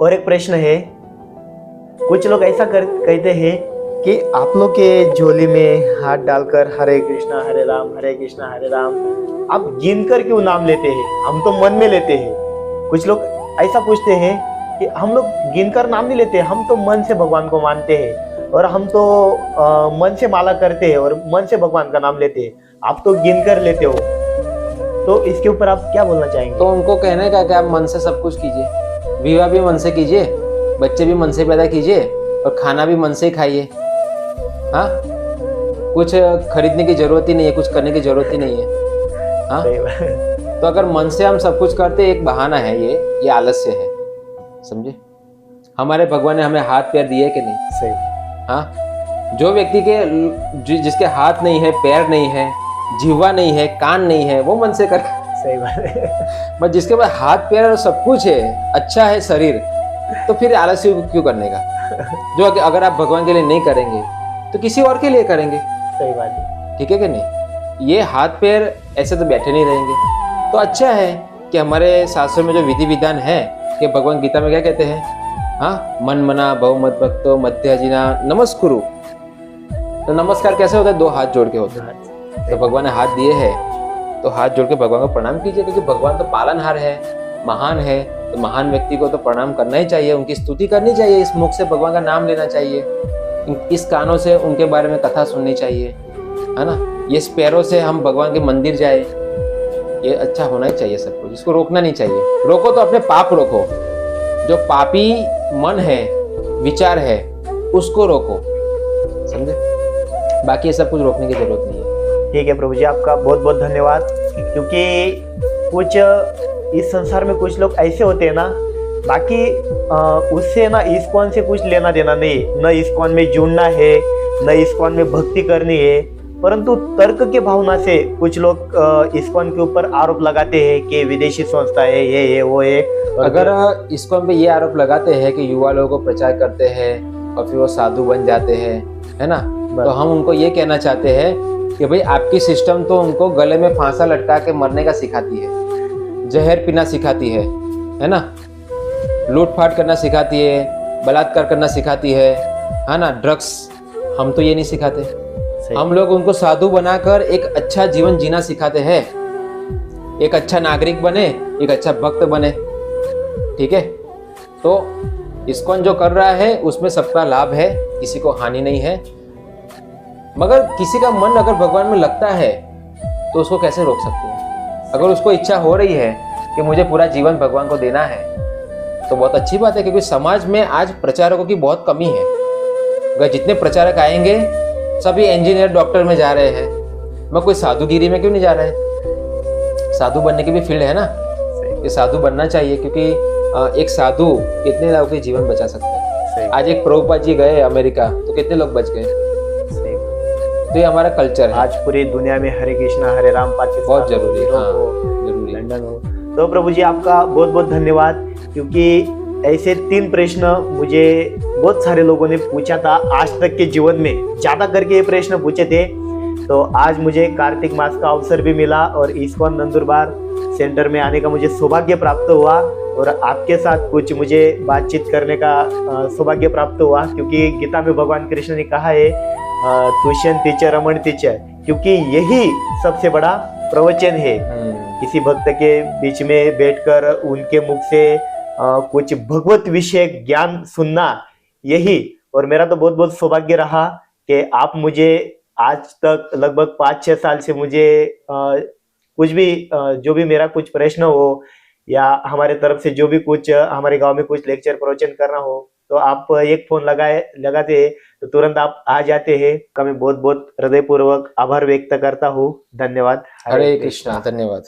और एक प्रश्न है, कुछ लोग ऐसा कहते हैं कि आप लोग के झोली में हाथ डालकर हरे कृष्णा हरे राम हरे कृष्णा हरे राम आप गिनकर क्यों नाम लेते हैं, हम तो मन में लेते हैं। कुछ लोग ऐसा पूछते हैं कि हम लोग गिनकर नाम नहीं लेते, हम तो मन से भगवान को मानते हैं और हम तो मन से माला करते हैं और मन से भगवान का नाम लेते हैं, आप तो गिनकर लेते हो। तो इसके ऊपर आप क्या बोलना चाहेंगे? तो उनको कहने का कि आप मन से सब कुछ कीजिए, विवाह भी मन से कीजिए, बच्चे भी मन से पैदा कीजिए और खाना भी मन से ही खाइए। हाँ, कुछ खरीदने की जरूरत ही नहीं है, कुछ करने की जरूरत ही नहीं है। हाँ, तो अगर मन से हम सब कुछ करते, एक बहाना है ये आलस्य है, समझे। हमारे भगवान ने हमें हाथ पैर दिए कि नहीं? सही। हाँ, जो व्यक्ति के जिसके हाथ नहीं है, पैर नहीं है, जीवा नहीं है, कान नहीं है, वो मन से कर। सही बात है। बट जिसके पास हाथ पैर और सब कुछ है, अच्छा है शरीर, तो फिर आलस्य क्यों करने का? जो अगर आप भगवान के लिए नहीं करेंगे तो किसी और के लिए करेंगे। सही बात है। ठीक है कि नहीं? ये हाथ पैर ऐसे तो बैठे नहीं रहेंगे। तो अच्छा है कि हमारे शास्त्रों में जो विधि विधान है कि भगवान गीता में क्या कहते हैं, हाँ, मन मना बहु मत भक्तो मध्याजिना नमस्कुरु। तो नमस्कार कैसे होता है? दो हाथ जोड़ के होता है। तो भगवान ने हाथ दिए हैं तो हाथ जोड़ के भगवान को प्रणाम कीजिए, क्योंकि भगवान तो पालनहार है, महान है। तो महान व्यक्ति को तो प्रणाम करना ही चाहिए, उनकी स्तुति करनी चाहिए, इस मुख से भगवान का नाम लेना चाहिए, इस कानों से उनके बारे में कथा सुननी चाहिए, है ना। ये पैरों से हम भगवान के मंदिर जाए, ये अच्छा होना ही चाहिए सब कुछ, इसको रोकना नहीं चाहिए। रोको तो अपने पाप रोको, जो पापी मन है, विचार है, उसको रोको, समझे। बाकी ये सब कुछ रोकने की जरूरत नहीं है। ठीक है प्रभु जी, आपका बहुत बहुत धन्यवाद। क्योंकि कुछ इस संसार में कुछ लोग ऐसे होते हैं ना, बाकी उससे ना इस्कॉन से कुछ लेना देना नहीं, न इस्कॉन में जुड़ना है, न इस्कॉन में भक्ति करनी है, परंतु तर्क के भावना से कुछ लोग इस्कॉन के ऊपर आरोप लगाते हैं कि विदेशी संस्था है, ये वो है। अगर इस्कॉन पे ये आरोप लगाते हैं कि युवा लोगों को प्रचार करते हैं और फिर वो साधु बन जाते हैं, है ना, तो हम उनको ये कहना चाहते हैं कि भाई आपकी सिस्टम तो उनको गले में फांसा लटका के मरने का सिखाती है, जहर पीना सिखाती है ना, लूटपाट करना सिखाती है, बलात्कार करना सिखाती है ना, ड्रग्स। हम तो ये नहीं सिखाते। हम लोग उनको साधु बनाकर एक अच्छा जीवन जीना सिखाते हैं, एक अच्छा नागरिक बने, एक अच्छा भक्त बने। ठीक है, तो इस्कॉन जो कर रहा है उसमें सबका लाभ है, किसी को हानि नहीं है। मगर किसी का मन अगर भगवान में लगता है तो उसको कैसे रोक सकते हैं? अगर उसको इच्छा हो रही है कि मुझे पूरा जीवन भगवान को देना है तो बहुत अच्छी बात है, क्योंकि समाज में आज प्रचारकों की बहुत कमी है। अगर जितने प्रचारक आएंगे सभी इंजीनियर डॉक्टर में जा रहे हैं, मैं कोई साधुगिरी में क्यों नहीं जा रहा है? साधु बनने की भी फील्ड है ना, कि साधु बनना चाहिए, क्योंकि एक साधु कितने लोगों के जीवन बचा सकता है। आज एक प्रभुपाद जी गए अमेरिका तो कितने लोग बच गए। तो ये हमारा कल्चर है। आज पूरी दुनिया में हरे कृष्णा हरे राम पाकिस्तान बहुत जरूरी है, हाँ, जरूरी, लंदन हो। तो प्रभु जी आपका बहुत बहुत धन्यवाद, क्योंकि ऐसे 3 प्रश्न मुझे बहुत सारे लोगों ने पूछा था आज तक के जीवन में, ज्यादा करके ये प्रश्न पूछे थे। तो आज मुझे कार्तिक मास का अवसर भी मिला और इस्कॉन नंदुरबार सेंटर में आने का मुझे सौभाग्य प्राप्त हुआ और आपके साथ कुछ मुझे बातचीत करने का सौभाग्य प्राप्त हुआ, क्योंकि गीता में भगवान कृष्ण ने कहा है तुष्यंत टीचर रमण टीचर, क्योंकि यही सबसे बड़ा प्रवचन है। किसी भक्त के बीच में बैठकर उनके मुख से कुछ भगवत विषय ज्ञान सुनना, यही। और मेरा तो बहुत बहुत सौभाग्य रहा कि आप मुझे आज तक लगभग 5-6 साल से मुझे कुछ भी जो भी मेरा कुछ प्रश्न हो या हमारे तरफ से जो भी कुछ हमारे गांव में कुछ लेक्चर प्रवचन करना हो, तो आप एक फोन लगाते हैं तो तुरंत आप आ जाते हैं। का मैं बहुत बहुत हृदयपूर्वक आभार व्यक्त करता हूँ। धन्यवाद। हरे कृष्णा। धन्यवाद।